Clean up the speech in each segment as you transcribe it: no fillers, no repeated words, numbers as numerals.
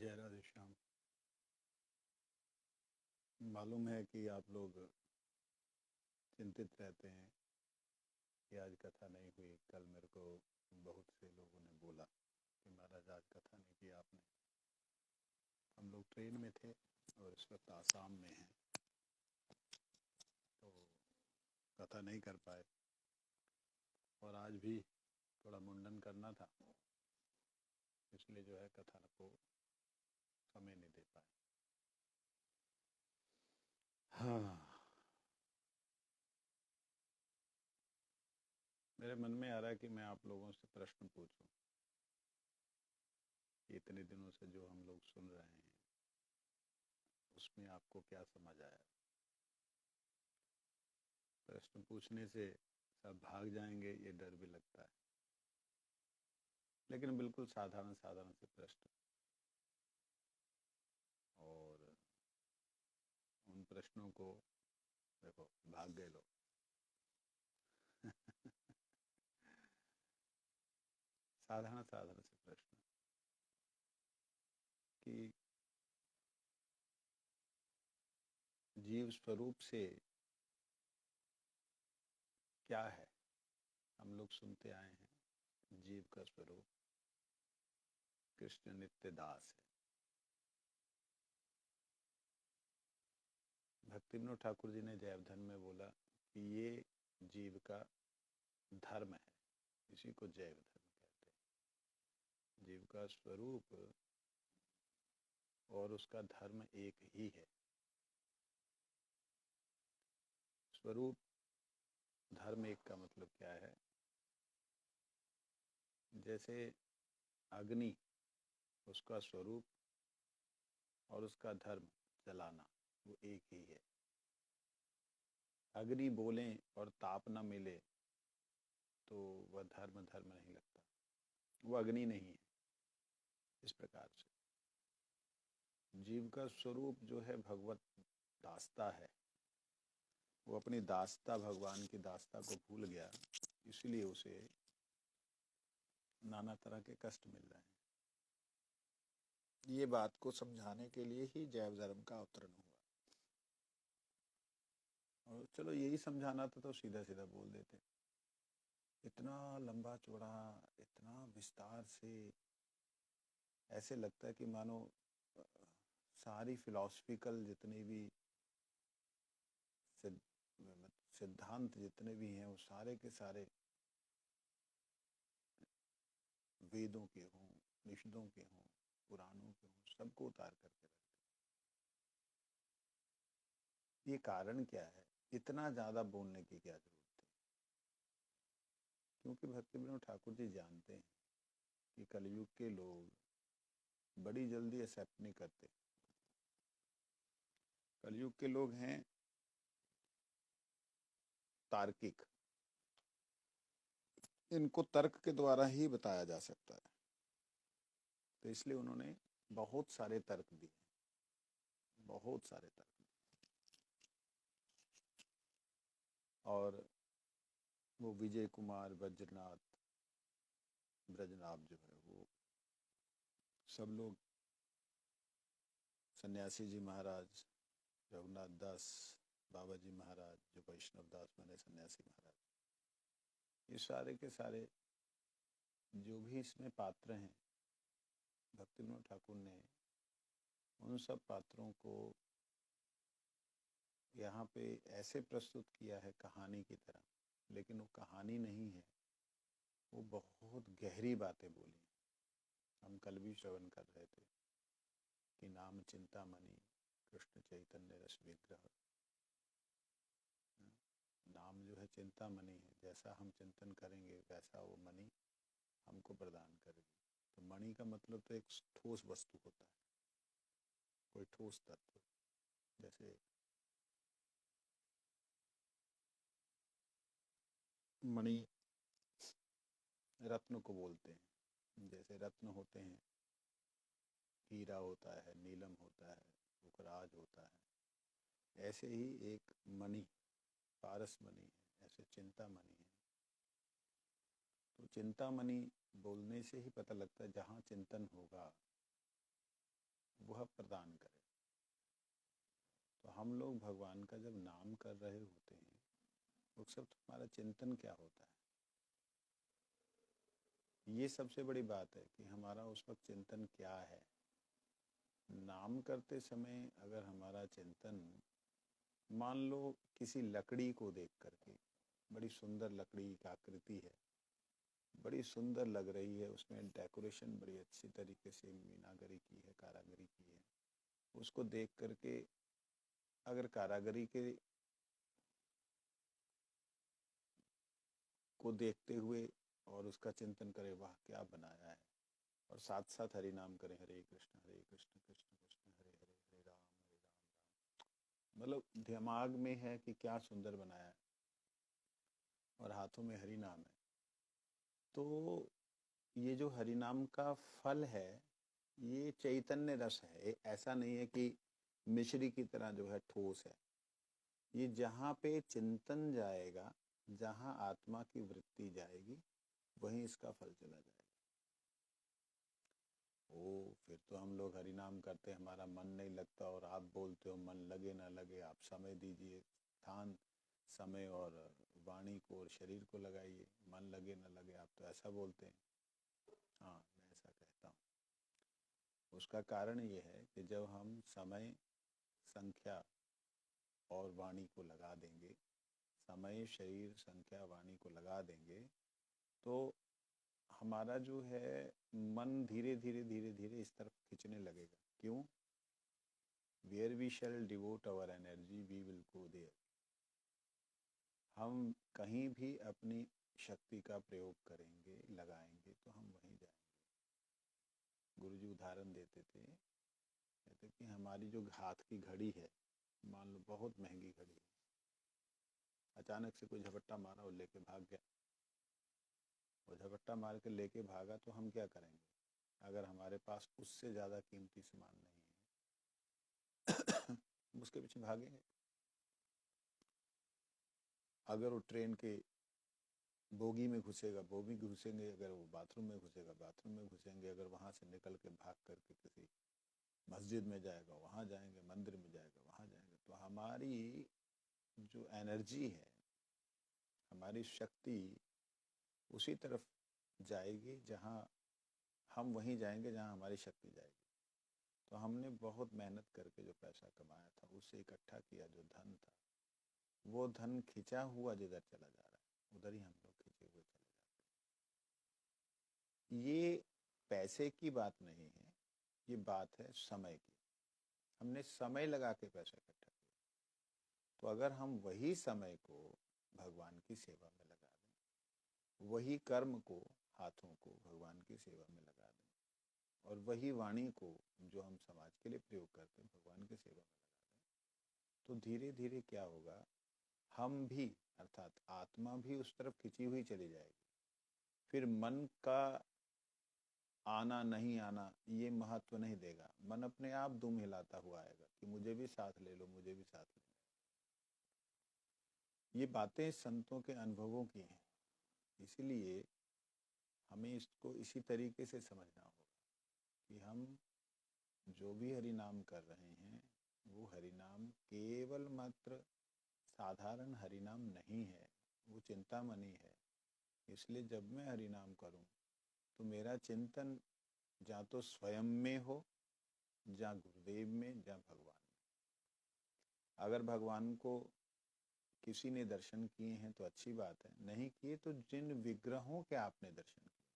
जय राधे श्याम। मालूम है कि आप लोग चिंतित रहते हैं कि आज कथा नहीं हुई। कल मेरे को बहुत से लोगों ने बोला कि महाराज आज कथा नहीं की आपने। हम लोग ट्रेन में थे और इस वक्त आसाम में हैं, तो कथा नहीं कर पाए। और आज भी थोड़ा मुंडन करना था, इसलिए जो है कथा को समय नहीं दे पाए। हाँ, मेरे मन में आ रहा है कि मैं आप लोगों से प्रश्न पूछूं। इतने दिनों से जो हम लोग सुन रहे हैं उसमें आपको क्या समझ आया? प्रश्न पूछने से सब भाग जाएंगे, ये डर भी लगता है, लेकिन बिल्कुल साधारण साधारण से प्रश्न, और उन प्रश्नों को देखो भाग गए लोग। साधारण साधारण से प्रश्न कि जीव स्वरूप से क्या है। हम लोग सुनते आए हैं जीव का स्वरूप कृष्ण नित्य दास है। भक्ति विनोद ठाकुर जी ने जैवधन में बोला कि ये जीव का धर्म है, इसी को जैव धर्म कहते हैं। जीव का स्वरूप और उसका धर्म एक ही है। स्वरूप धर्म एक का मतलब क्या है? जैसे अग्नि, उसका स्वरूप और उसका धर्म जलाना, वो एक ही है। अग्नि बोलें और ताप न मिले तो वह धर्म धर्म नहीं लगता, वो अग्नि नहीं है। इस प्रकार से जीव का स्वरूप जो है भगवत दासता है। वो अपनी दासता, भगवान की दासता को भूल गया, इसलिए उसे नाना तरह के कष्ट मिल रहे हैं। ये बात को समझाने के लिए ही जैव धर्म का अवतरण हुआ। और चलो यही समझाना था तो सीधा सीधा बोल देते। इतना लंबा चौड़ा, इतना विस्तार से, ऐसे लगता है कि मानो सारी फिलॉसफिकल जितने भी सिद्धांत जितने भी हैं वो सारे के सारे वेदों के हों, निषदों के हों, पुराणों के हों, सबको उतार करके रखते। ये कारण क्या है? इतना ज़्यादा बोलने की क्या जरूरत थी? क्योंकि भक्ति विनोद ठाकुर जी जानते हैं कि कलयुग के लोग बड़ी जल्दी एक्सेप्ट नहीं करते। कलयुग के लोग हैं तार्किक, इनको तर्क के द्वारा ही बताया जा सकता है। तो इसलिए उन्होंने बहुत सारे तर्क दिए, बहुत सारे तर्क। और वो विजय कुमार ब्रजनाथ जो है, वो सब लोग, सन्यासी जी महाराज, रघुनाथ दास बाबा जी महाराज, जो वैष्णव दास बने सन्यासी महाराज, ये सारे के सारे जो भी इसमें पात्र हैं, भक्ति विनोद ठाकुर ने उन सब पात्रों को यहाँ पे ऐसे प्रस्तुत किया है कहानी की तरह, लेकिन वो कहानी नहीं है, वो बहुत गहरी बातें बोली। हम कल भी श्रवण कर रहे थे कि नाम चिंतामणि कृष्ण चैतन्य रस विग्रह। नाम जो है चिंतामणि है, जैसा हम चिंतन करेंगे वैसा वो मणि हमको प्रदान करेगी। तो मणि का मतलब तो एक ठोस वस्तु होता है, कोई ठोस तत्व। जैसे मणि रत्न को बोलते हैं, जैसे रत्न होते हैं, हीरा होता है, नीलम होता है, पुखराज होता है, ऐसे ही एक मणि पारस मणि है, ऐसे चिंतामणि है। तो चिंतामणि बोलने से ही पता लगता है जहाँ चिंतन होगा वह प्रदान करे। तो हम लोग भगवान का जब नाम कर रहे होते हैं, उस वक्त हमारा चिंतन क्या होता है, ये सबसे बड़ी बात है कि हमारा उस वक्त चिंतन क्या है। नाम करते समय अगर हमारा चिंतन, मान लो किसी लकड़ी को देख करके, बड़ी सुंदर लकड़ी की आकृति है, बड़ी सुंदर लग रही है, उसमें डेकोरेशन बड़ी अच्छी तरीके से मीनागरी की है, कारागरी की है, उसको देख करके अगर कारागरी के को देखते हुए और उसका चिंतन करें, वाह क्या बनाया है, और साथ साथ हरि नाम करें, हरे कृष्ण कृष्ण कृष्ण हरे हरे, हरे राम राम, मतलब दिमाग में है कि क्या सुंदर बनाया है और हाथों में हरि नाम है, तो ये जो हरि नाम का फल है ये चैतन्य रस है। ऐसा नहीं है कि मिश्री की तरह जो है ठोस है। ये जहाँ पे चिंतन जाएगा, जहाँ आत्मा की वृत्ति जाएगी, वहीं इसका फल चला जाएगा। ओ, फिर तो हम लोग हरि नाम करते, हमारा मन नहीं लगता, और आप बोलते हो मन लगे ना लगे, आप समय दीजिए, स्थान समय और वाणी को और शरीर को लगाइए, मन लगे ना लगे, आप तो ऐसा बोलते हैं। हाँ, मैं ऐसा कहता हूँ। उसका कारण ये है कि जब हम समय, संख्या और वाणी को लगा देंगे, समय शरीर संख्या वाणी को लगा देंगे, तो हमारा जो है मन धीरे धीरे धीरे धीरे इस तरफ खींचने लगेगा। क्यों? Where we shall devote our energy we will go there. हम कहीं भी अपनी शक्ति का प्रयोग करेंगे, लगाएंगे, तो हम वहीं जाएंगे। गुरुजी उदाहरण देते थे, कहते कि हमारी जो हाथ की घड़ी है, मान लो बहुत महंगी घड़ी है, अचानक से कोई झपट्टा मारा और लेके भाग गया, और झपट्टा मार के लेके भागा, तो हम क्या करेंगे? अगर हमारे पास उससे ज़्यादा कीमती सामान नहीं है उसके पीछे भागेंगे। अगर वो ट्रेन के बोगी में घुसेगा, बोगी घुसेंगे, अगर वो बाथरूम में घुसेगा, बाथरूम में घुसेंगे, अगर वहाँ से निकल के भाग करके किसी मस्जिद में जाएगा, वहाँ जाएंगे, मंदिर में जाएगा, वहाँ जाएंगे। तो हमारी जो एनर्जी है, हमारी शक्ति उसी तरफ जाएगी, जहाँ हम वहीं जाएंगे जहाँ हमारी शक्ति जाएगी। तो हमने बहुत मेहनत करके जो पैसा कमाया था, उससे इकट्ठा किया जो धन था, वो धन खिंचा हुआ जिधर चला जा रहा है, उधर ही हम लोग खिंचे हुए चले जाते हैं। ये पैसे की बात नहीं है, ये बात है समय की। हमने समय लगा के पैसा इकट्ठा किया, तो अगर हम वही समय को भगवान की सेवा में लगा दें, वही कर्म को, हाथों को भगवान की सेवा में लगा दें, और वही वाणी को जो हम समाज के लिए प्रयोग करते हैं भगवान की सेवा में लगा दें, तो धीरे धीरे क्या होगा, हम भी, अर्थात आत्मा भी उस तरफ खिंची हुई चली जाएगी। फिर मन का आना नहीं आना ये महत्व नहीं देगा, मन अपने आप दुम हिलाता हुआ आएगा कि मुझे भी साथ ले लो, मुझे भी साथ ले लो। ये बातें संतों के अनुभवों की हैं, इसलिए हमें इसको इसी तरीके से समझना होगा कि हम जो भी हरि नाम कर रहे हैं, वो हरि नाम केवल मात्र साधारण हरि नाम नहीं है, वो चिंतामणि है। इसलिए जब मैं हरि नाम करूं, तो मेरा चिंतन या तो स्वयं में हो, या गुरुदेव में, या भगवान में। अगर भगवान को किसी ने दर्शन किए हैं तो अच्छी बात है, नहीं किए तो जिन विग्रहों के आपने दर्शन किए,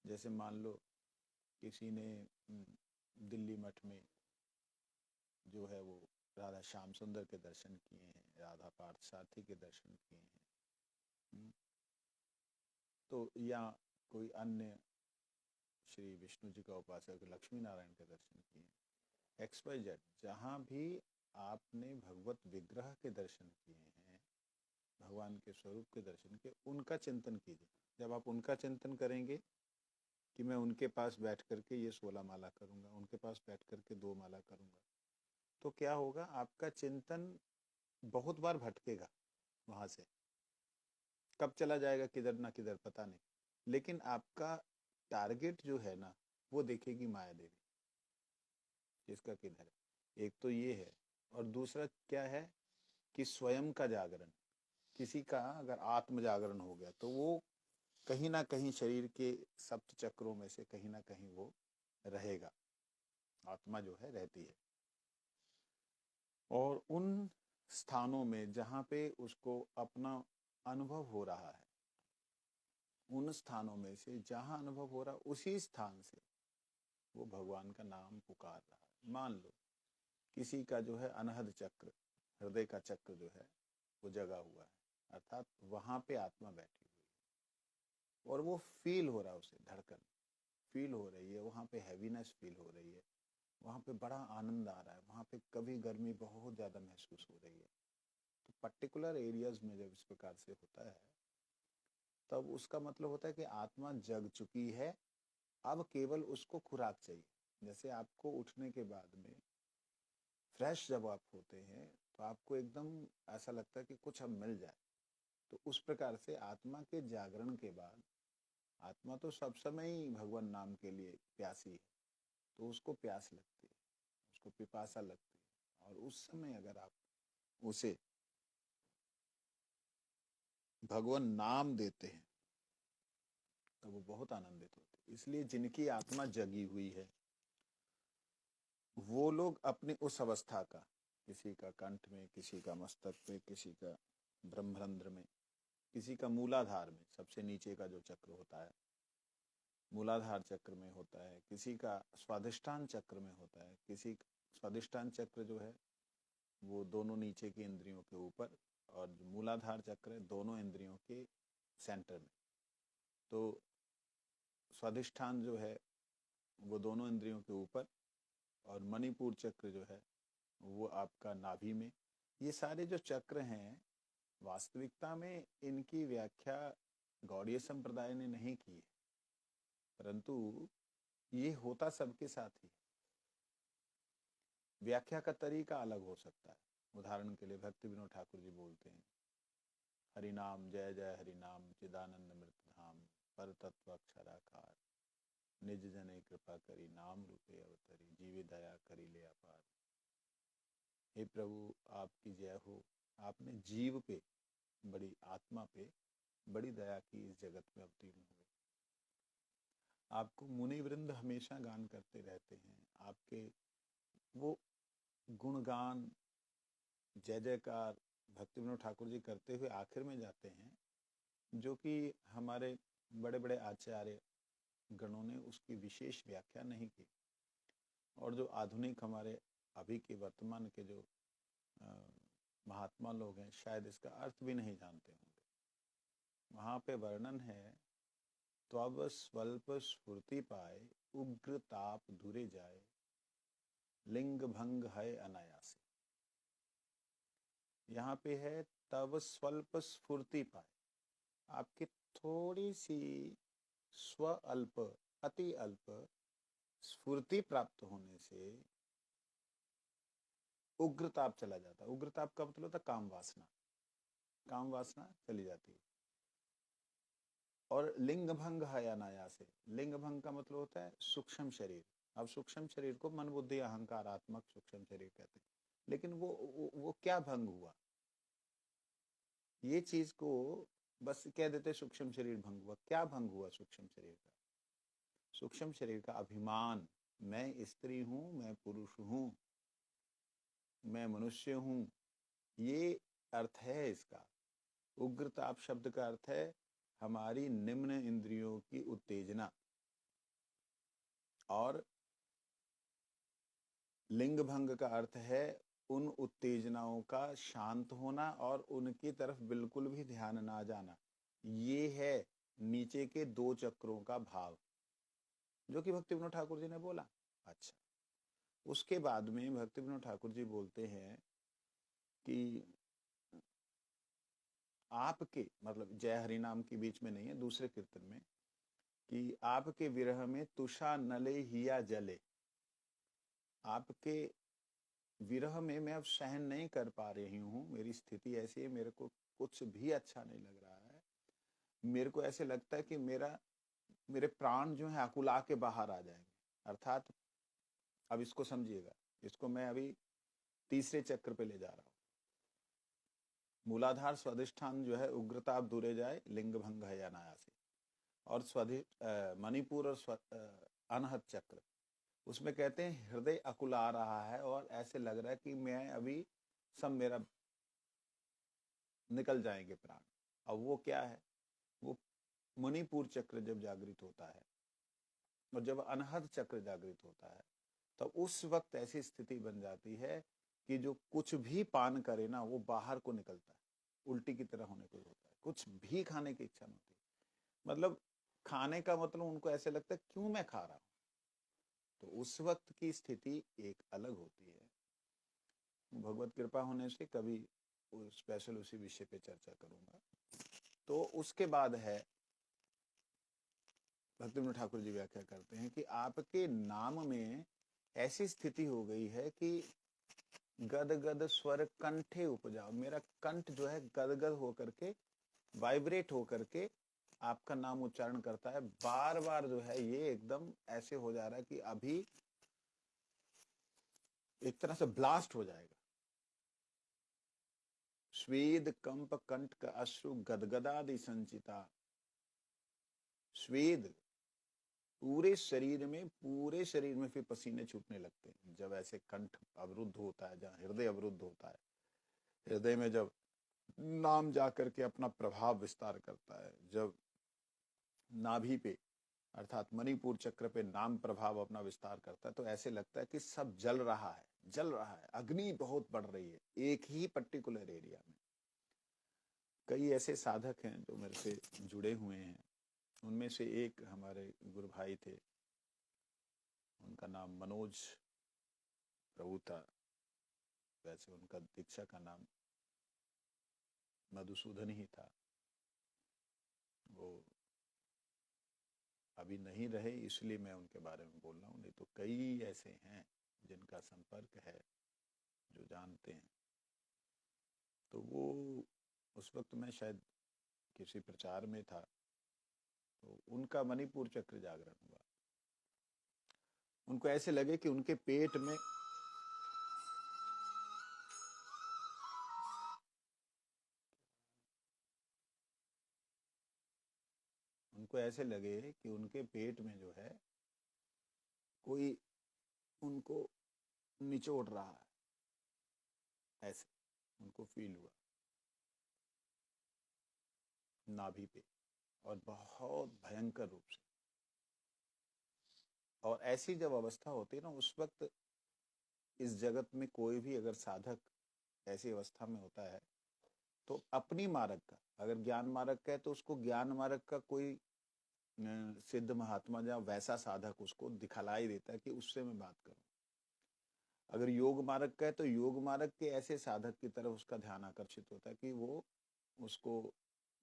जैसे मान लो किसी ने दिल्ली मठ में जो है वो राधा श्याम सुंदर के दर्शन किए हैं, राधा पार्थ सारथी के दर्शन किए हैं, तो या कोई अन्य श्री विष्णु जी का उपासक लक्ष्मी नारायण के दर्शन किए, XYZ, जहाँ भी आपने भगवत विग्रह के दर्शन किए हैं, भगवान के स्वरूप के दर्शन किए, उनका चिंतन कीजिए। जब आप उनका चिंतन करेंगे कि मैं उनके पास बैठ करके ये 16 माला करूंगा, उनके पास बैठ करके 2 माला करूंगा, तो क्या होगा, आपका चिंतन बहुत बार भटकेगा, वहां से कब चला जाएगा किधर ना किधर पता नहीं, लेकिन आपका टारगेट जो है ना, वो देखेगी माया देवी। जिसका किधर है। एक तो ये है, और दूसरा क्या है कि स्वयं का जागरण। किसी का अगर आत्म जागरण हो गया तो वो कहीं ना कहीं शरीर के सप्त चक्रों में से कहीं ना कहीं वो रहेगा, आत्मा जो है रहती है। और उन स्थानों में जहाँ पे उसको अपना अनुभव हो रहा है, उन स्थानों में से जहाँ अनुभव हो रहा है उसी स्थान से वो भगवान का नाम पुकार रहा है। मान लो किसी का जो है अनहद चक्र, हृदय का चक्र जो है वो जगा हुआ है, अर्थात वहां पे आत्मा बैठी हुई है और वो फील हो रहा है, उसे धड़कन फील हो रही है, वहां पे हैवीनेस फील हो रही है, वहां पे बड़ा आनंद आ रहा है, वहां पे कभी गर्मी बहुत ज्यादा महसूस हो रही है। तो पर्टिकुलर एरियाज में जब इस प्रकार से होता है तब उसका मतलब होता है कि आत्मा जग चुकी है, अब केवल उसको खुराक चाहिए। जैसे आपको उठने के बाद में फ्रेश जब आप होते हैं तो आपको एकदम ऐसा लगता है कि कुछ अब मिल जाए, तो उस प्रकार से आत्मा के जागरण के बाद आत्मा तो सब समय ही भगवान नाम के लिए प्यासी है, तो उसको प्यास लगती है, उसको पिपासा लगती है, और उस समय अगर आप उसे भगवान नाम देते हैं तो वो बहुत आनंदित होते हैं। इसलिए जिनकी आत्मा जगी हुई है वो लोग अपनी उस अवस्था का, किसी का कंठ में, किसी का मस्तक में, किसी का ब्रह्मरंध्र में, किसी का मूलाधार में, सबसे नीचे का जो चक्र होता है मूलाधार चक्र में होता है, किसी का स्वादिष्ठान चक्र में होता है, किसी स्वादिष्ठान चक्र जो है वो दोनों नीचे की इंद्रियों के ऊपर, और जो मूलाधार चक्र है दोनों इंद्रियों के सेंटर में। तो स्वादिष्ठान जो है वो दोनों इंद्रियों के ऊपर, और मणिपुर चक्र जो है वो आपका नाभि में। ये सारे जो चक्र हैं वास्तविकता में इनकी व्याख्या गौड़ीय संप्रदाय ने नहीं की है, परंतु ये होता सबके साथ ही। व्याख्या का तरीका अलग हो सकता है। उदाहरण के लिए भक्ति विनोद ठाकुर जी बोलते हैं, हरि नाम जय जय हरि नाम चिदानंद मृत धाम, पर तत्व अक्षराकार, निज जने कृपा करी, नाम रूपे अवतरी, जीवे दया करी ले अपार। हे प्रभु आपकी जय हो, आपने जीव पे, बड़ी आत्मा पे बड़ी दया की, इस जगत में अवतीर्ण हुए। आपको मुनि वृंद हमेशा गान करते रहते हैं, आपके वो गुणगान जय जयकार भक्ति विनोद ठाकुर जी करते हुए आखिर में जाते हैं, जो कि हमारे बड़े बड़े आचार्य गणों ने उसकी विशेष व्याख्या नहीं की, और जो आधुनिक हमारे अभी के वर्तमान के जो महात्मा लोग हैं शायद इसका अर्थ भी नहीं जानते होंगे। वहाँ पे वर्णन है, त्वब स्वल्प स्फूर्ति पाए, उग्र ताप दूरे जाए, लिंग भंग है अनायासे। यहाँ पे है तब स्वल्प स्फूर्ति पाए, आपकी थोड़ी सी स्व अल्प, अति अल्प स्फूर्ति प्राप्त होने से उग्रताप चला जाता है। उग्रताप का मतलब होता है काम वासना, काम वासना चली जाती है। और लिंग भंग है अनायास से, लिंग भंग का मतलब होता है सूक्ष्म शरीर। अब सूक्ष्म शरीर को मन बुद्धि अहंकारात्मक सूक्ष्म शरीर कहते हैं, लेकिन वो क्या भंग हुआ, ये चीज को बस कह देते सूक्ष्म शरीर भंग हुआ। क्या भंग हुआ सूक्ष्म शरीर का? सूक्ष्म शरीर का अभिमान, मैं स्त्री हूं, मैं पुरुष हूं, मैं मनुष्य हूं, ये अर्थ है इसका। उग्रताप शब्द का अर्थ है हमारी निम्न इंद्रियों की उत्तेजना, और लिंग भंग का अर्थ है उन उत्तेजनाओं का शांत होना और उनकी तरफ बिल्कुल भी ध्यान ना जाना। ये है नीचे के दो चक्रों का भाव, जो कि भक्ति विनोद ठाकुर जी ने बोला। अच्छा, उसके बाद में भक्ति विनोद ठाकुर जी बोलते हैं कि आपके, मतलब जय हरि नाम के बीच में नहीं है, दूसरे कीर्तन में, कि आपके विरह में तुषा नले हिया जले, आपके विरह में मैं अब सहन नहीं कर पा रही हूँ, मेरी स्थिति ऐसी है, मेरे को कुछ भी अच्छा नहीं लग रहा है, मेरे को ऐसे लगता है कि मेरे प्राण जो है अकुला के बाहर आ जाएंगे। अर्थात अब इसको समझिएगा, इसको मैं अभी तीसरे चक्र पे ले जा रहा हूँ। मूलाधार स्वाधिष्ठान जो है, उग्रता अब दूरे जाए, लिंग भंग है अनायासी। और मणिपुर और अनहत चक्र, उसमें कहते हैं हृदय अकुला रहा है और ऐसे लग रहा है कि मैं अभी सब मेरा निकल जाएंगे प्राण। अब वो क्या है, वो मणिपुर चक्र जब जागृत होता है और जब अनहद चक्र जागृत होता है, तो उस वक्त ऐसी स्थिति बन जाती है कि जो कुछ भी पान करे ना, वो बाहर को निकलता है, उल्टी की तरह होने को होता है, कुछ भी खाने की इच्छा नहीं होती। मतलब खाने का मतलब उनको ऐसे लगता है क्यों मैं खा रहा हूं। तो उस वक्त की स्थिति एक अलग होती है। भगवत कृपा होने से कभी स्पेशल उसी विषय पे चर्चा करूंगा। तो उसके बाद है, भक्तिविनोद ठाकुर जी व्याख्या करते हैं कि आपके नाम में ऐसी स्थिति हो गई है कि गद गद स्वर कंठे उपजाओ, मेरा कंठ जो है गदगद होकर के, वाइब्रेट होकर के आपका नाम उच्चारण करता है। बार बार जो है ये एकदम ऐसे हो जा रहा है कि अभी एक तरह से ब्लास्ट हो जाएगा। स्वेद कंप कंठ का अश्रु गदगदादि संचिता। स्वेद पूरे शरीर में फिर पसीने छूटने लगते हैं जब ऐसे कंठ अवरुद्ध होता है, जहाँ हृदय अवरुद्ध होता है। हृदय में जब नाम जाकर के अपना प्रभाव विस्तार करता है, जब नाभि पे अर्थात मणिपुर चक्र पे नाम प्रभाव अपना विस्तार करता है, तो ऐसे लगता है कि सब जल रहा है, जल रहा है, अग्नि बहुत बढ़ रही है एक ही पर्टिकुलर एरिया में। कई ऐसे साधक हैं जो मेरे से जुड़े हुए हैं, उनमें से एक हमारे गुरु भाई थे, उनका नाम मनोज प्रभु था। वैसे उनका दीक्षा का नाम मधुसूदन ही था। वो अभी नहीं रहे इसलिए मैं उनके बारे में बोल रहा हूँ, नहीं तो कई ऐसे हैं जिनका संपर्क है, जो जानते हैं। तो वो उस वक्त मैं शायद किसी प्रचार में था, तो उनका मणिपुर चक्र जागरण हुआ। उनको ऐसे लगे कि उनके पेट में उनको ऐसे लगे कि उनके पेट में जो है कोई उनको निचोड़ रहा है, ऐसे उनको फील हुआ नाभि पे, और बहुत भयंकर रूप से। और ऐसी जब अवस्था होती है ना, उस वक्त इस जगत में कोई भी अगर साधक ऐसी अवस्था में होता है, तो अपनी मार्ग का, अगर ज्ञान मार्ग का है तो उसको ज्ञान मार्ग का कोई सिद्ध महात्मा या वैसा साधक उसको दिखलाई देता है कि उससे मैं बात करूं। अगर योग मार्ग का है तो योग मार्ग के ऐसे साधक की तरफ उसका ध्यान आकर्षित होता है कि वो उसको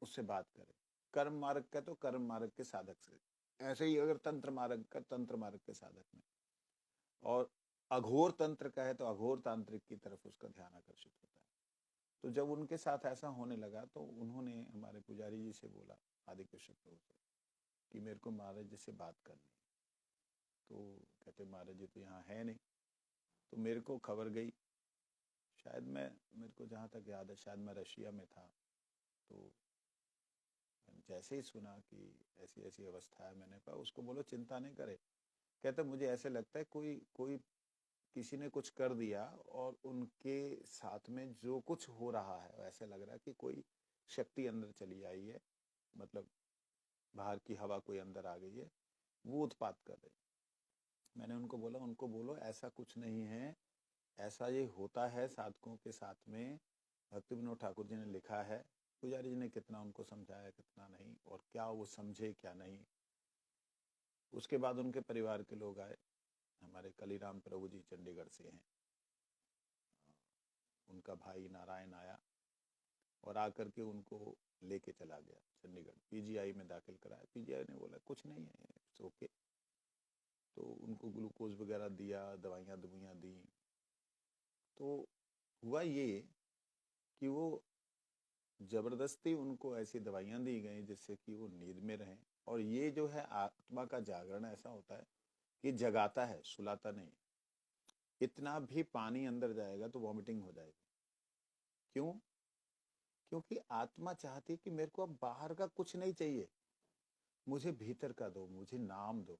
उससे बात करे। कर्म मार्ग का तो कर्म मार्ग के साधक से, ऐसे ही अगर तंत्र मार्ग का तंत्र मार्ग के साधक में, और अघोर तंत्र का है तो अघोर तांत्रिक की तरफ उसका ध्यान आकर्षित होता है। तो जब उनके साथ ऐसा होने लगा तो उन्होंने हमारे पुजारी जी से बोला, आदि कृष्ण प्रभु से, कि मेरे को महाराज जी से बात करनी। तो कहते महाराज जी तो यहाँ है नहीं। तो मेरे को खबर गई, शायद मेरे को जहाँ तक याद है शायद मैं रशिया में था। तो जैसे ही सुना कि ऐसी ऐसी अवस्था है, मैंने कहा उसको बोलो चिंता नहीं करे। कहते मुझे ऐसे लगता है कोई कोई किसी ने कुछ कर दिया और उनके साथ में जो कुछ हो रहा है ऐसा लग रहा है कि कोई शक्ति अंदर चली आई है, मतलब बाहर की हवा कोई अंदर आ गई है, वो उत्पात कर रही। मैंने उनको बोला, उनको बोलो ऐसा कुछ नहीं है, ऐसा ये होता है साधकों के साथ में। भक्ति विनोद ठाकुर जी ने लिखा है, पुजारी जी ने कितना उनको समझाया कितना नहीं, और क्या वो समझे क्या नहीं। उसके बाद उनके परिवार के लोग आए, हमारे कलीराम प्रभु जी चंडीगढ़ से हैं, उनका भाई नारायण आया और आकर के उनको लेके चला गया चंडीगढ़, पीजीआई में दाखिल कराया। पीजीआई ने बोला कुछ नहीं है, इट्स ओके। तो उनको ग्लूकोज वगैरह दिया, दवाइयाँ दवाइयाँ दी। तो हुआ ये कि वो जबरदस्ती उनको ऐसी दवाइयाँ दी गई जिससे कि वो नींद में रहें। और ये जो है आत्मा का जागरण ऐसा होता है कि जगाता है, सुलाता नहीं। इतना भी पानी अंदर जाएगा तो वॉमिटिंग हो जाएगी। क्यों? क्योंकि आत्मा चाहती कि मेरे को अब बाहर का कुछ नहीं चाहिए, मुझे भीतर का दो, मुझे नाम दो।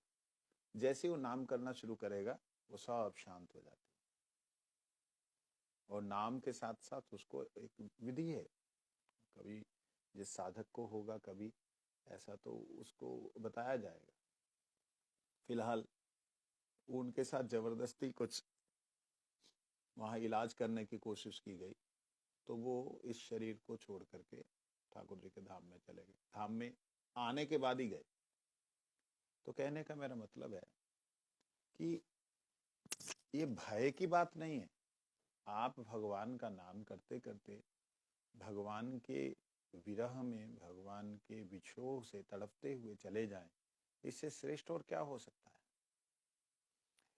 जैसे वो नाम करना शुरू करेगा वो सब शांत हो जाती है। और नाम के साथ साथ उसको एक विधि है, कभी जिस साधक को होगा कभी ऐसा तो उसको बताया जाएगा। फिलहाल उनके साथ जबरदस्ती कुछ वहाँ इलाज करने की कोशिश की गई तो वो इस शरीर को छोड़ करके ठाकुर जी के धाम में चले गए। धाम में आने के बाद ही गए। तो कहने का मेरा मतलब है कि ये भय की बात नहीं है। आप भगवान का नाम करते करते भगवान के विरह में, भगवान के विछोह से तड़पते हुए चले जाएं, इससे श्रेष्ठ और क्या हो सकता है।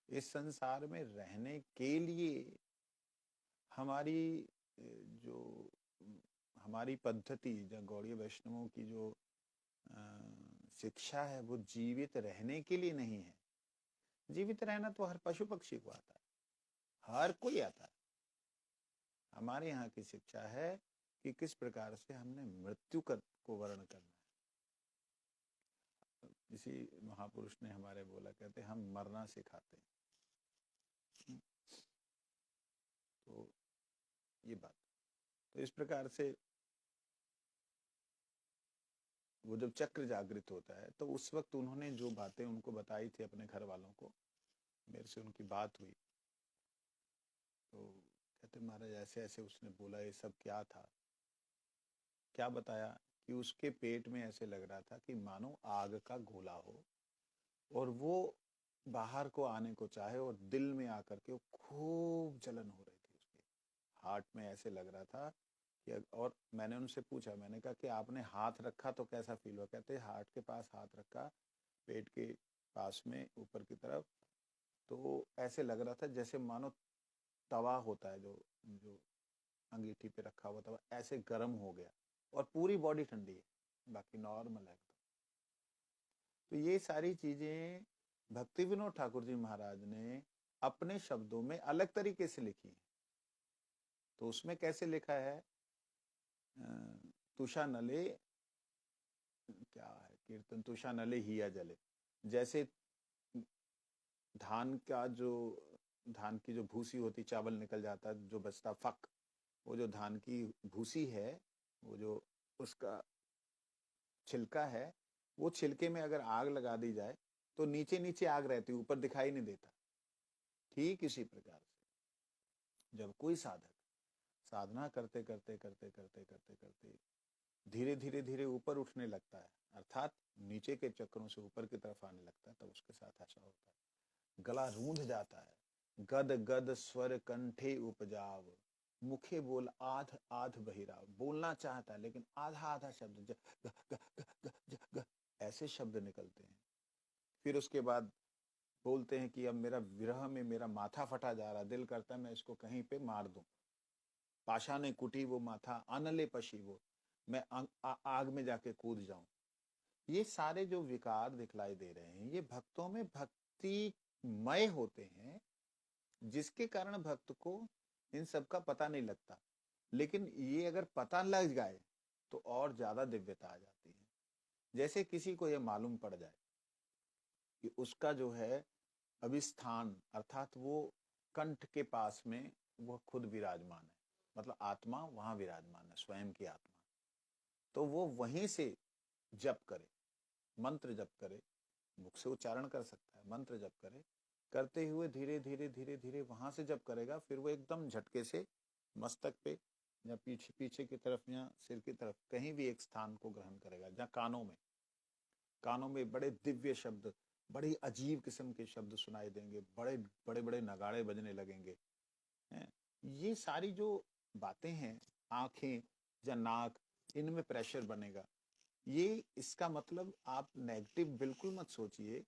इस संसार में रहने के लिए हमारी जो हमारी पद्धति, जो गौड़ीय वैष्णवों की जो शिक्षा है, वो जीवित रहने के लिए नहीं है। जीवित रहना तो हर पशु पक्षी को आता है, हर कोई आता है। हमारे यहाँ की शिक्षा है कि किस प्रकार से हमने मृत्यु को वर्ण करना है। किसी महापुरुष ने हमारे बोला, कहते हम मरना सिखाते हैं। तो ये बात, तो इस प्रकार से वो जब चक्र जागृत होता है तो उस वक्त उन्होंने जो बातें उनको बताई थी अपने घर वालों को, मेरे से उनकी बात हुई तो कहते महाराज ऐसे ऐसे उसने बोला, ये सब क्या था। क्या बताया कि उसके पेट में ऐसे लग रहा था कि मानो आग का गोला हो और वो बाहर को आने को चाहे और दिल में आकर के खूब जलन हो रही थी उसके हार्ट में। ऐसे लग रहा था कि, और मैंने उनसे पूछा, मैंने कहा कि आपने हाथ रखा तो कैसा फील हुआ। कहते हार्ट के पास हाथ रखा, पेट के पास में ऊपर की तरफ, तो ऐसे लग रहा था जैसे मानो तवा होता है, जो जो अंगीठी पे रखा हुआ तवा, ऐसे गर्म हो गया और पूरी बॉडी ठंडी है, बाकी नॉर्मल है। तो ये सारी चीजें भक्ति विनोद ठाकुर जी महाराज ने अपने शब्दों में अलग तरीके से लिखी है। तो उसमें कैसे लिखा है, तुषा नले, क्या है कीर्तन, तुषा नले हिया जले। जैसे धान का जो, धान की जो भूसी होती, चावल निकल जाता है जो बचता फक, वो जो धान की भूसी है, वो जो उसका छिलका है, वो छिलके में अगर आग लगा दी जाए तो नीचे नीचे आग रहती, ऊपर दिखाई नहीं देता। ठीक इसी प्रकार से जब कोई साधक साधना करते करते करते करते करते करते धीरे धीरे धीरे ऊपर उठने लगता है, अर्थात नीचे के चक्रों से ऊपर की तरफ आने लगता है, तब उसके साथ ऐसा होता है, गला रूंध जाता है। गद गद स्वर कंठे उपजाव, मुखे बोल आध आध बहिरा। बोलना चाहता है लेकिन आधा आधा शब्द, ग, ग, ग, ग, ग, ग, ऐसे शब्द निकलते हैं। फिर उसके बाद बोलते हैं कि अब मेरा विरह में मेरा माथा फटा जा रहा, दिल करता है मैं इसको कहीं पे मार दूं। पाषाणे कुटी वो माथा अनले पशी वो, मैं आग में जाके कूद जाऊं। ये सारे जो विकार दिखलाई दे रहे हैं, ये भक्तों में भक्ति मय होते हैं, जिसके कारण भक्त को इन सब का पता नहीं लगता। लेकिन ये अगर पता लग जाए तो और ज्यादा दिव्यता आ जाती है। जैसे किसी को यह मालूम पड़ जाए कि उसका जो है अभिस्थान, अर्थात वो कंठ के पास में वो खुद विराजमान है, मतलब आत्मा वहां विराजमान है, स्वयं की आत्मा, तो वो वहीं से जप करे, मंत्र जप करे, मुख से उच्चारण कर सकता है, मंत्र जप करे, करते हुए धीरे धीरे धीरे धीरे वहां से जप करेगा, फिर वो एकदम झटके से मस्तक पे या पीछे पीछे की तरफ या सिर की तरफ कहीं भी एक स्थान को ग्रहण करेगा, जहाँ कानों में बड़े दिव्य शब्द, बड़ी अजीब किस्म के शब्द सुनाई देंगे, बड़े बड़े बड़े नगाड़े बजने लगेंगे। ये सारी जो बातें हैं, आंखें या नाक, इनमें प्रेशर बनेगा। ये इसका मतलब आप नेगेटिव बिल्कुल मत सोचिए,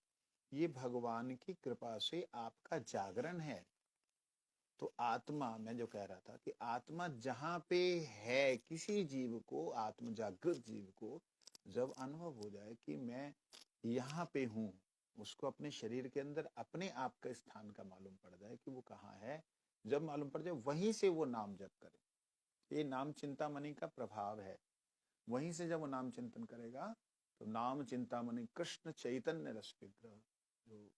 ये भगवान की कृपा से आपका जागरण है। तो आत्मा, मैं जो कह रहा था कि आत्मा जहां पे है, किसी जीव को, आत्म जागृत जीव को जब अनुभव हो जाए कि मैं यहाँ पे हूँ, उसको अपने शरीर के अंदर अपने आप का स्थान का मालूम पड़ जाए कि वो कहाँ है। जब मालूम पड़ जाए वहीं से वो नाम जप करे। ये नाम चिंतामणि का प्रभाव है। वहीं से जब वो नाम चिंतन करेगा तो नाम चिंतामणि कृष्ण चैतन्य रस विग्रह, जो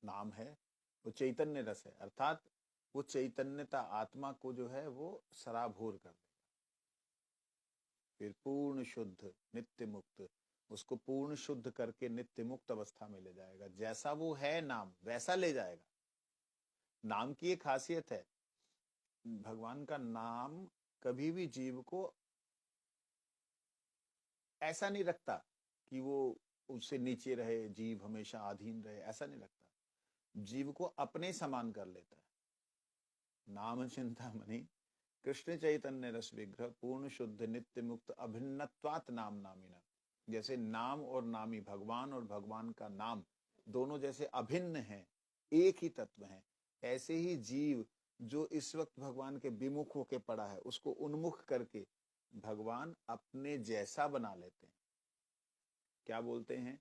नाम है वो चैतन्य रस है, अर्थात वो चैतन्यता आत्मा को जो है वो सराबोर कर देगा। फिर पूर्ण शुद्ध नित्य मुक्त, उसको पूर्ण शुद्ध करके नित्य मुक्त अवस्था में ले जाएगा। जैसा वो है नाम वैसा ले जाएगा। नाम की एक खासियत है, भगवान का नाम कभी भी जीव को ऐसा नहीं रखता कि वो उससे नीचे रहे, जीव हमेशा अधीन रहे, ऐसा नहीं रखता। जीव को अपने समान कर लेता है। नाम चिंतामणि कृष्ण चैतन्य रस विग्रह पूर्ण शुद्ध नित्य मुक्त अभिन्नत्वात् नाम नामिना। जैसे नाम और नामी, भगवान और भगवान का नाम दोनों जैसे अभिन्न हैं, एक ही तत्व हैं, ऐसे ही जीव जो इस वक्त भगवान के विमुख होके पड़ा है, उसको उन्मुख करके भगवान अपने जैसा बना लेते हैं। क्या बोलते हैं?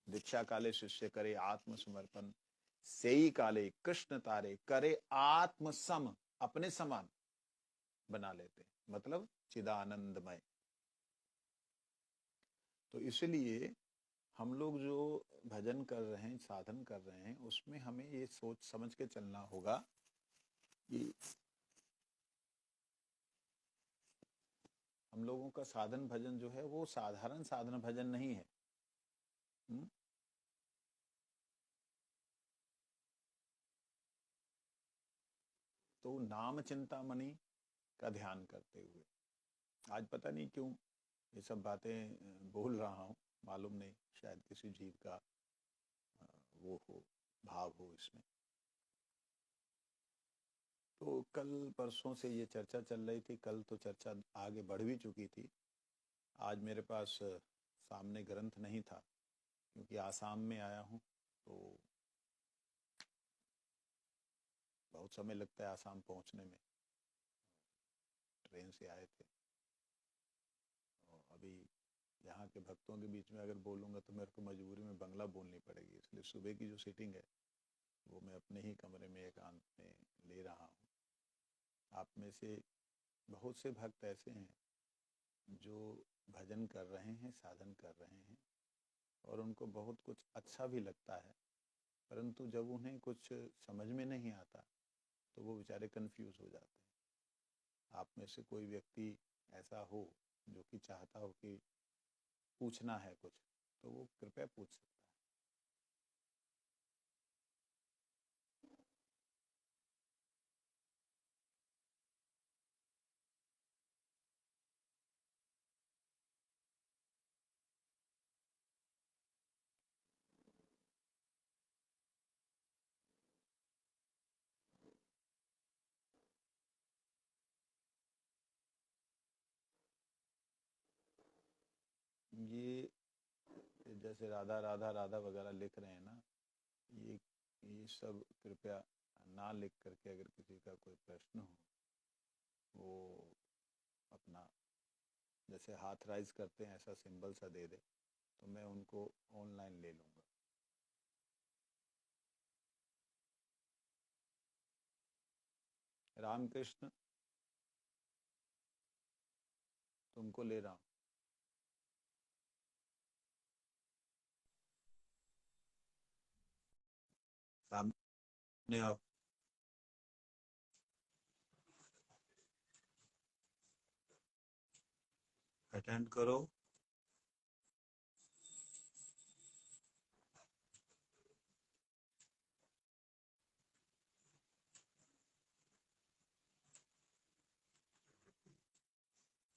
दीक्षा काले शिष्य करे आत्मसमर्पण, सेई काले कृष्ण तारे करे आत्मसम, अपने समान बना लेते हैं, मतलब चिदानंदमय। तो इसलिए हम लोग जो भजन कर रहे हैं, साधन कर रहे हैं, उसमें हमें ये सोच समझ के चलना होगा कि हम लोगों का साधन भजन जो है वो साधारण साधन भजन नहीं है। तो नाम चिंतामणि का ध्यान करते हुए, आज पता नहीं क्यों ये सब बातें बोल रहा हूँ, मालूम नहीं, शायद किसी जीव का वो हो, भाव हो इसमें। तो कल परसों से ये चर्चा चल रही थी, कल तो चर्चा आगे बढ़ भी चुकी थी। आज मेरे पास सामने ग्रंथ नहीं था क्योंकि आसाम में आया हूँ, तो बहुत समय लगता है आसाम पहुँचने में। ट्रेन से आए थे और अभी यहाँ के भक्तों के बीच में अगर बोलूँगा तो मेरे को मजबूरी में बंगला बोलनी पड़ेगी, इसलिए सुबह की जो सीटिंग है वो मैं अपने ही कमरे में एकांत में ले रहा हूँ। आप में से बहुत से भक्त ऐसे हैं जो भजन कर रहे हैं, साधन कर रहे हैं और उनको बहुत कुछ अच्छा भी लगता है, परंतु जब उन्हें कुछ समझ में नहीं आता तो वो बेचारे कंफ्यूज हो जाते हैं। आप में से कोई व्यक्ति ऐसा हो जो कि चाहता हो कि पूछना है कुछ, तो वो कृपया पूछ सकता है। ये जैसे राधा राधा राधा वगैरह लिख रहे हैं ना, ये सब कृपया ना लिख करके, अगर किसी का कोई प्रश्न हो वो अपना जैसे हाथ राइज करते हैं ऐसा सिंबल सा दे दे, तो मैं उनको ऑनलाइन ले लूँगा। रामकृष्ण, तुमको ले रहा हूँ। सामने आप अटेंड करो।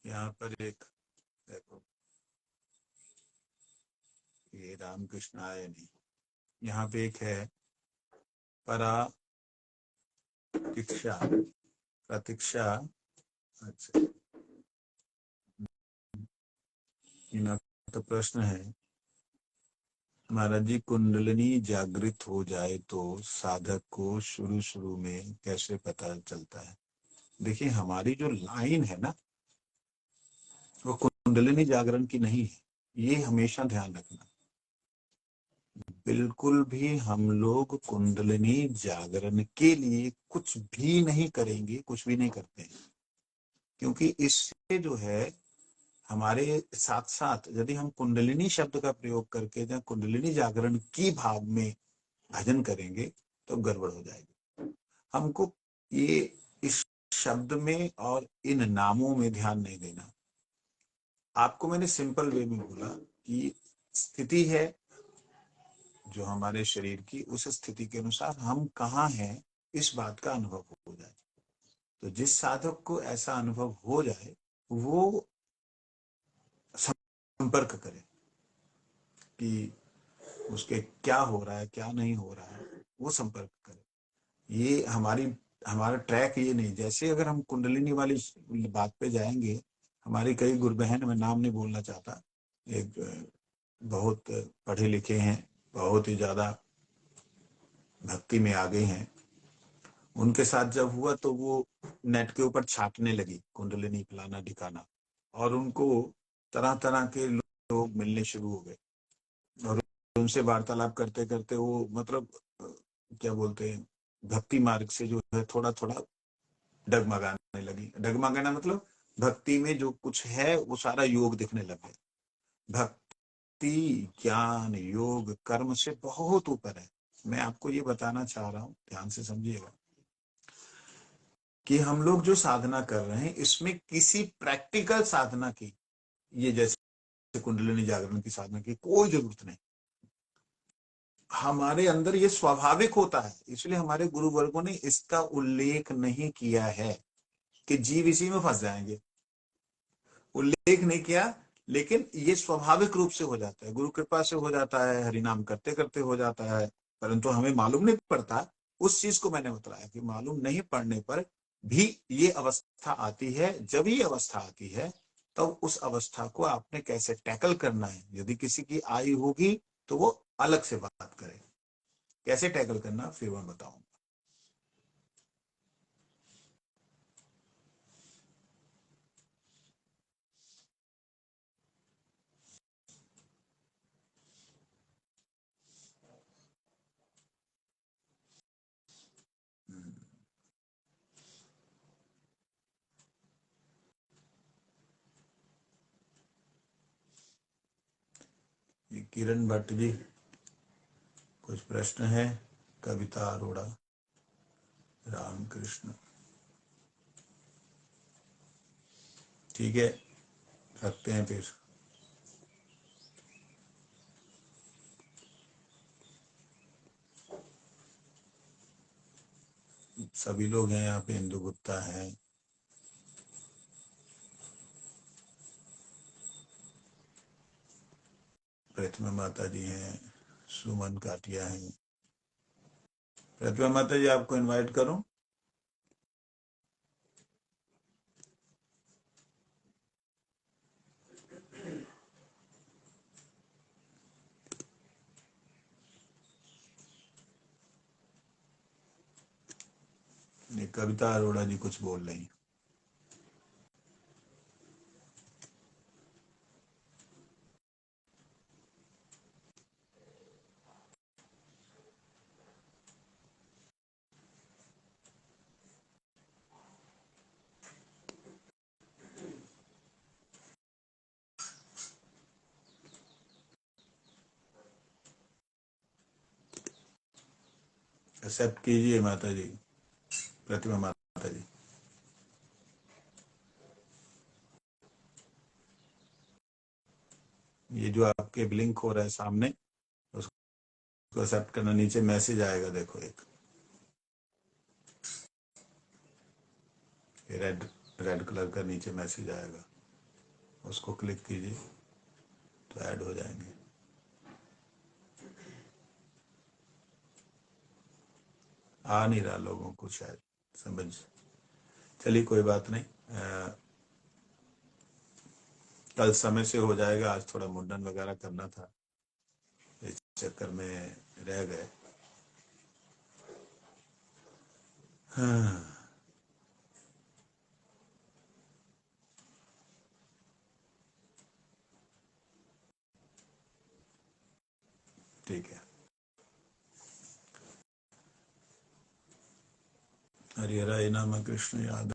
यहाँ पर एक देखो, ये रामकृष्ण आए नहीं, यहाँ पे एक है परा प्रतीक्षा, प्रतीक्षा। अच्छा, यहाँ तो प्रश्न है, महाराज जी कुंडलिनी जागृत हो जाए तो साधक को शुरू शुरू में कैसे पता चलता है? देखिए हमारी जो लाइन है ना वो कुंडलिनी जागरण की नहीं है, ये हमेशा ध्यान रखना। बिल्कुल भी हम लोग कुंडलिनी जागरण के लिए कुछ भी नहीं करेंगे, कुछ भी नहीं करते हैं, क्योंकि इससे जो है हमारे साथ साथ यदि हम कुंडलिनी शब्द का प्रयोग करके या कुंडलिनी जागरण की भाव में भजन करेंगे तो गड़बड़ हो जाएगी। हमको ये इस शब्द में और इन नामों में ध्यान नहीं देना। आपको मैंने सिंपल वे में बोला कि स्थिति है जो हमारे शरीर की, उस स्थिति के अनुसार हम कहाँ हैं इस बात का अनुभव हो जाए। तो जिस साधक को ऐसा अनुभव हो जाए वो संपर्क करे कि उसके क्या हो रहा है क्या नहीं हो रहा है, वो संपर्क करे। ये हमारा ट्रैक ये नहीं। जैसे अगर हम कुंडलिनी वाली बात पे जाएंगे, हमारी कई गुरु बहन, मैं नाम नहीं बोलना चाहता, एक बहुत पढ़े लिखे हैं, बहुत ही ज्यादा भक्ति में आ गए हैं, उनके साथ जब हुआ तो वो नेट के ऊपर छापने लगी कुंडलिनी फलाना ठिकाना, और उनको तरह तरह के लोग मिलने शुरू हो गए और उनसे वार्तालाप करते करते वो मतलब क्या बोलते हैं, भक्ति मार्ग से जो है थोड़ा थोड़ा डगमगाने लगी। डगमगाना मतलब भक्ति में जो कुछ है वो सारा योग दिखने लगे। भक्ति ज्ञान योग कर्म से बहुत ऊपर है। मैं आपको ये बताना चाह रहा हूँ, ध्यान से समझिएगा, कि हम लोग जो साधना कर रहे हैं इसमें किसी प्रैक्टिकल साधना की, ये जैसे कुंडलिनी जागरण की साधना की कोई जरूरत नहीं। हमारे अंदर ये स्वाभाविक होता है, इसलिए हमारे गुरु वर्गों ने इसका उल्लेख नहीं किया है कि जीव इसी में फंस जाएंगे, उल्लेख नहीं किया। लेकिन ये स्वाभाविक रूप से हो जाता है, गुरु कृपा से हो जाता है, हरिनाम करते करते हो जाता है, परंतु हमें मालूम नहीं पड़ता। उस चीज को मैंने बताया कि मालूम नहीं पड़ने पर भी ये अवस्था आती है। जब ये अवस्था आती है तो उस अवस्था को आपने कैसे टैकल करना है, यदि किसी की आई होगी तो वो अलग से बात करे, कैसे टैकल करना फिर मैं बताऊंगा। ये किरण भट्ट जी, कुछ प्रश्न है? कविता अरोड़ा, रामकृष्ण, ठीक है, रखते हैं फिर। सभी लोग हैं यहाँ पे, इंदु गुप्ता है, प्रतिमा माता जी हैं, सुमन काटिया हैं। प्रतिमा माता जी आपको इनवाइट करूं? नहीं, कविता अरोड़ा जी कुछ बोल रही हैं। एक्सेप्ट कीजिए माता जी, प्रतिमा माता जी। ये जो आपके ब्लिंक हो रहा है सामने, उसको एक्सेप्ट करना। नीचे मैसेज आएगा, देखो एक रेड रेड कलर का नीचे मैसेज आएगा, उसको क्लिक कीजिए तो ऐड हो जाएंगे। आ नहीं रहा लोगों को शायद समझ। चलिए कोई बात नहीं, कल समय से हो जाएगा। आज थोड़ा मुंडन वगैरह करना था, इस चक्कर में रह गए। हाँ, ठीक है। हरि हराय नमः कृष्ण यादव।